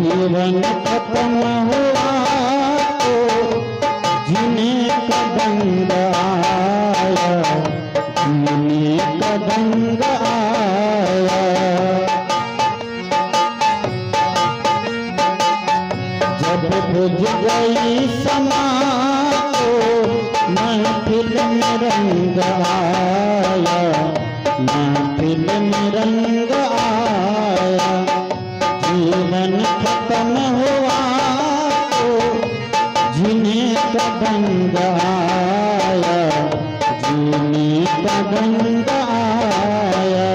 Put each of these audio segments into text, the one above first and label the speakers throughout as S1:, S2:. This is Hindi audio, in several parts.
S1: जीवन खत्म हुआ तो जीने का ढंग आया, जीने का ढंग आया। जब बुझ गई समा तो महफिल में रंग आया, महफिल में रंग आया। जीवन खत्म हुआ तो जीने का ढंग आया, जीने का ढंग आया।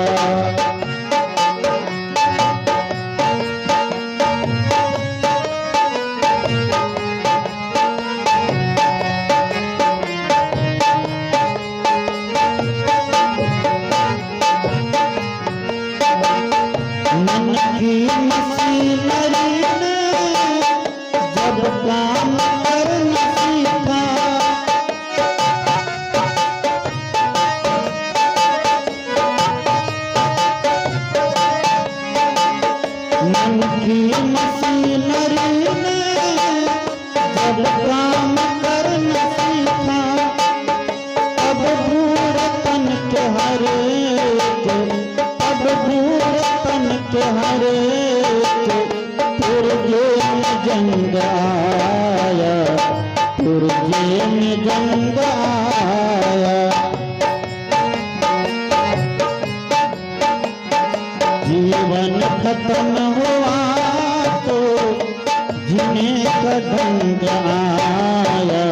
S1: मन की मशीनरी ने जब काम करना सीखा, मन की मशीनरी ने जब काम करना सीखा, अब बूढ़पन के हरेक, अब बूढ़पन के हरेक पुरजे में जंग आया, पुरजे में जंग आया। जीवन खत्म हुआ तो जीने का ढंग आया,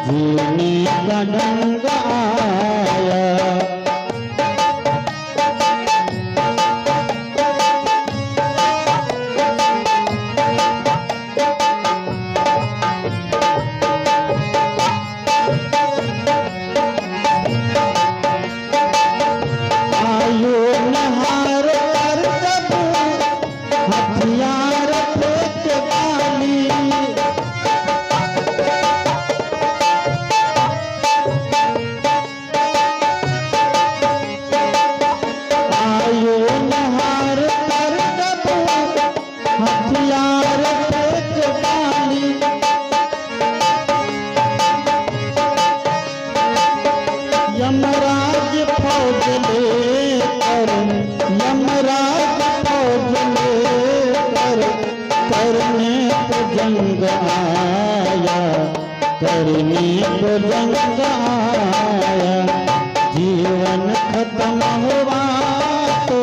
S1: जीने का ढंग आया। आयु नहार कर जब हथियार फेंक डाली, आयु नहार कर जब हथियार फेंक डाली। यमराज फौज लेकर, यमराज फौज लेकर करने को जंग आया, करने को जंग आया। जीवन खत्म हुआ तो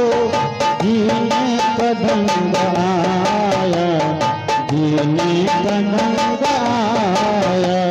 S1: जीने का ढंग आया, जीने का ढंग आया।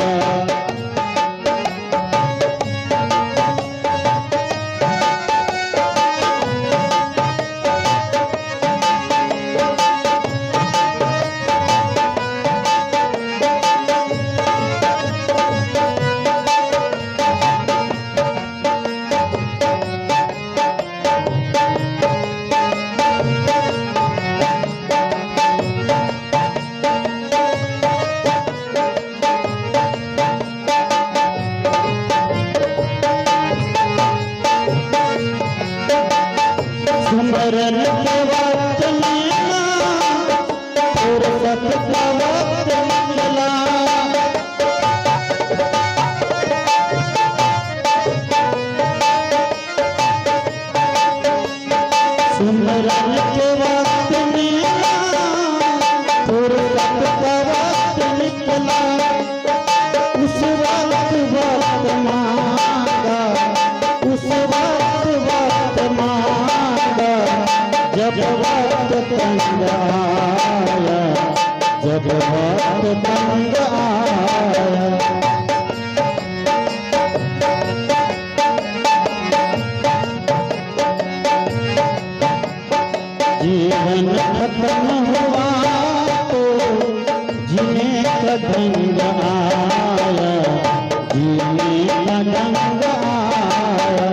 S1: सुमरन के वक्त मिला, फुर्सत का वक्त निकला, सुमरन के वक्त मिला, फुर्सत का वक्त निकला। उस वक्त वक्त मांगा, उस वक्त वक्त मांगा, जब वक्त तंग आया, जब वक्त तंग आया। जीवन खत्म हुआ तो जीने का ढंग आया, जीने का ढंग आया।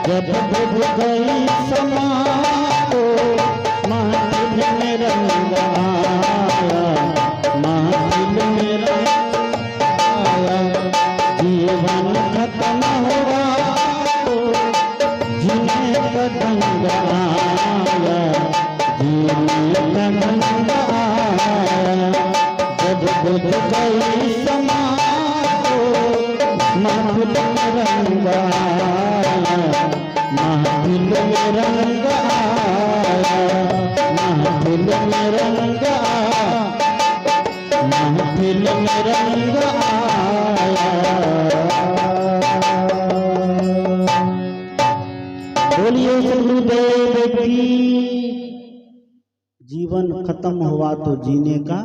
S1: जब बुझ गई समा तो महफिल में रंग आया, महफिल में रंग आया। जीवन खत्म हुआ तो जीने का ढंग आया, जीने का ढंग आया। जीवन खत्म हुआ तो जीने का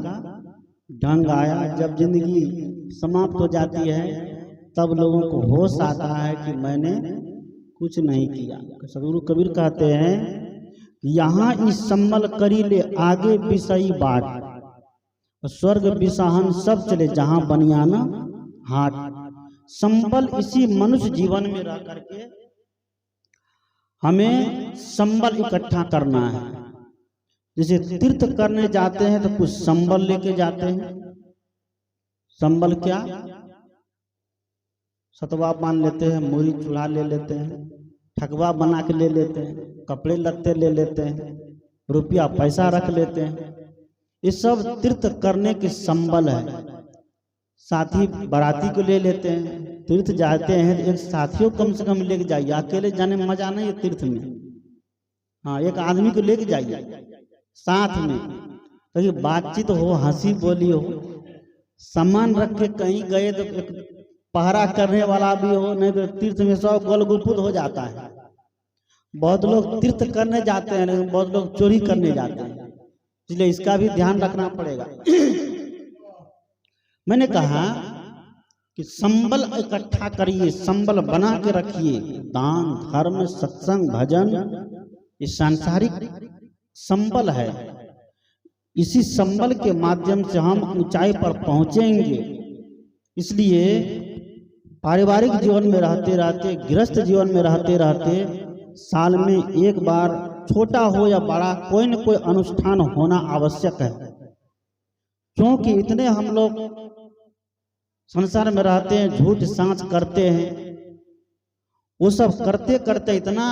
S1: ढंग आया। जब जिंदगी समाप्त हो जाती है तब लोगों को होश आता है कि मैंने कुछ नहीं किया। सदगुरु कबीर कहते हैं, यहाँ इस संबल करी ले आगे बिसई बाट, स्वर्ग बिसाहन सब चले जहां बनियाना हाट। संबल इसी मनुष्य जीवन में रह करके हमें संबल इकट्ठा करना है। जैसे तीर्थ करने जाते हैं तो कुछ संबल लेके जाते हैं। संबल क्या? सतवा मान लेते हैं, मूरी चूल्हा ले लेते हैं, ठगवा बना के ले लेते हैं, कपड़े लत्ते ले लेते हैं, रुपया पैसा रख लेते हैं। ये सब तीर्थ करने के संबल है। साथी बाराती को ले लेते हैं, तीर्थ जाते हैं तो एक साथियों कम से कम लेके जाइए। अकेले जाने में मजा नहीं है तीर्थ में। हाँ, एक आदमी को लेके जाइए साथ में, तो बातचीत हो, हंसी बोली हो। सामान रख के कहीं गए तो एक पहरा करने वाला भी हो, नहीं तो तीर्थ में सब गोल गुलपुत हो जाता है। बहुत लोग तीर्थ करने जाते हैं लेकिन बहुत लोग चोरी करने जाते हैं, इसलिए इसका भी ध्यान रखना पड़ेगा। मैंने कहा कि संबल इकट्ठा करिए, संबल बना के रखिए। दान, धर्म, सत्संग, भजन, ये सांसारिक संबल है। इसी संबल के माध्यम से हम ऊंचाई पर पहुंचेंगे। इसलिए पारिवारिक जीवन में रहते रहते, गृहस्थ जीवन में रहते रहते साल में एक बार, छोटा हो या बड़ा, कोई न कोई अनुष्ठान होना आवश्यक है। क्योंकि इतने हम लोग संसार में रहते हैं, झूठ सांच करते हैं, वो सब करते करते इतना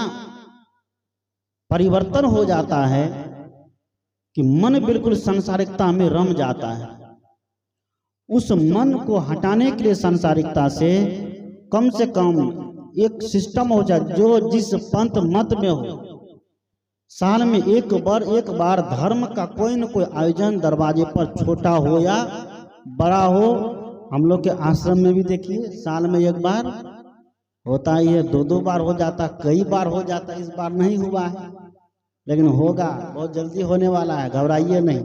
S1: परिवर्तन हो जाता है कि मन बिल्कुल सांसारिकता में रम जाता है। उस मन को हटाने के लिए सांसारिकता से कम एक सिस्टम हो जाए, जो जिस पंथ मत में हो, साल में एक बार धर्म का कोई न कोई आयोजन दरवाजे पर, छोटा हो या बड़ा हो। हम लोग के आश्रम में भी देखिए साल में एक बार होता ही है, 2-2 बार हो जाता, कई बार हो जाता। इस बार नहीं हुआ है लेकिन होगा, बहुत जल्दी होने वाला है, घबराइए नहीं,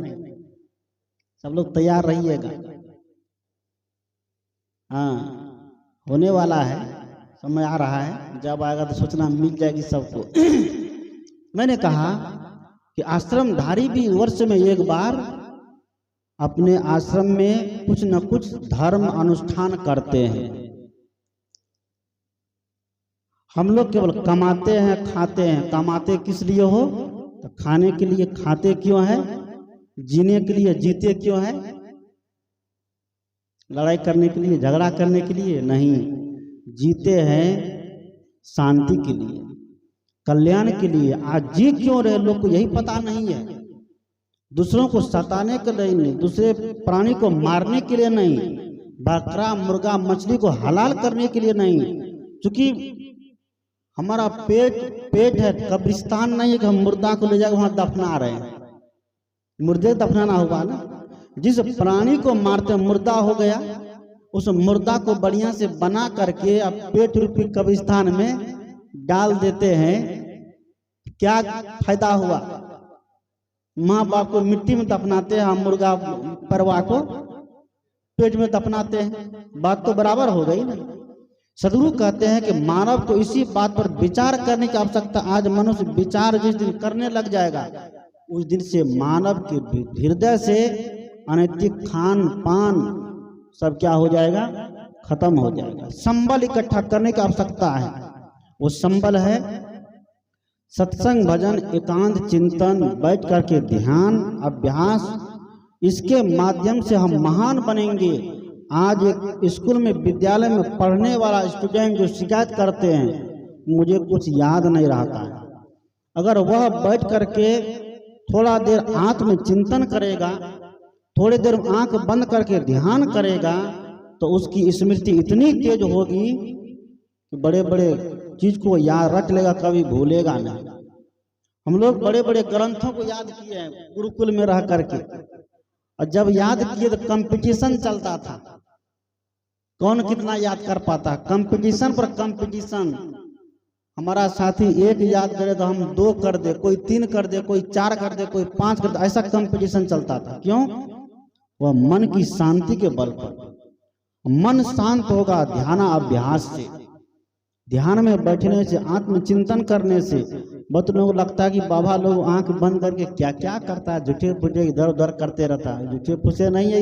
S1: सब लोग तैयार रहिएगा। हाँ, होने वाला है, समय आ रहा है, जब आएगा तो सूचना मिल जाएगी सबको। मैंने कहा कि आश्रमधारी भी वर्ष में एक बार अपने आश्रम में कुछ न कुछ धर्म अनुष्ठान करते हैं। हम लोग केवल कमाते हैं, खाते हैं। कमाते किस लिए हो? तो खाने के लिए। खाते क्यों है? जीने के लिए। जीते क्यों है? लड़ाई करने के लिए, झगड़ा करने के लिए नहीं। जीते हैं शांति के लिए, कल्याण के लिए। आज जी क्यों रहे लोग को यही पता नहीं है। दूसरों को सताने के लिए नहीं, दूसरे प्राणी को मारने के लिए नहीं, बकरा, मुर्गा, मछली को हलाल करने के लिए नहीं। क्योंकि हमारा पेट है, कब्रिस्तान नहीं है कि हम मुर्दा को ले जाकर वहां दफना रहे हैं। मुर्दे दफनाना हुआ ना। जिस प्राणी को मारते मुर्दा हो गया, उस मुर्दा को बढ़िया से बना करके अब पेट रूपी कब्रिस्तान में डाल देते हैं। क्या फायदा हुआ? माँ बाप को मिट्टी में दफनाते हैं, हम मुर्गा परवा को पेट में दफनाते हैं। बात तो बराबर हो गई ना। सदगुरु कहते हैं कि मानव को इसी बात पर विचार करने की आवश्यकता। आज मनुष्य विचार जिस दिन करने लग जाएगा, उस दिन से मानव के हृदय से अनैतिक खान पान सब क्या हो जाएगा? खत्म हो जाएगा। संबल इकट्ठा करने की आवश्यकता है। वो संबल है सत्संग, भजन, एकांत, चिंतन, बैठ करके ध्यान, अभ्यास। इसके माध्यम से हम महान बनेंगे। आज एक स्कूल में, विद्यालय में पढ़ने वाला स्टूडेंट जो शिकायत करते हैं, मुझे कुछ याद नहीं रहता है, अगर वह बैठ करके थोड़ा देर आत्म चिंतन करेगा, थोड़ी देर आंख बंद करके ध्यान करेगा, तो उसकी स्मृति इतनी तेज होगी कि बड़े बड़े चीज को याद रख लेगा, कभी भूलेगा नहीं। हम लोग बड़े बड़े ग्रंथों को याद किए हैं गुरुकुल में रह करके, और जब याद किए तो कंपटीशन चलता था, कौन कितना याद कर पाता। कंपटीशन पर कंपटीशन। हमारा साथी एक याद करे तो हम 2 कर दे, कोई 3 कर दे, कोई 4 कर दे, कोई 5 कर दे, ऐसा कंपटीशन चलता था। क्यों? वह मन की शांति के बल पर। मन शांत होगा ध्यान अभ्यास से, ध्यान में बैठने से, आत्मचिंतन करने से। बहुत लोगों को लगता है कि बाबा लोग आंख बंद करके क्या क्या करता है, झूठे फूटे इधर उधर करते रहता है। झूठे फूसे नहीं है।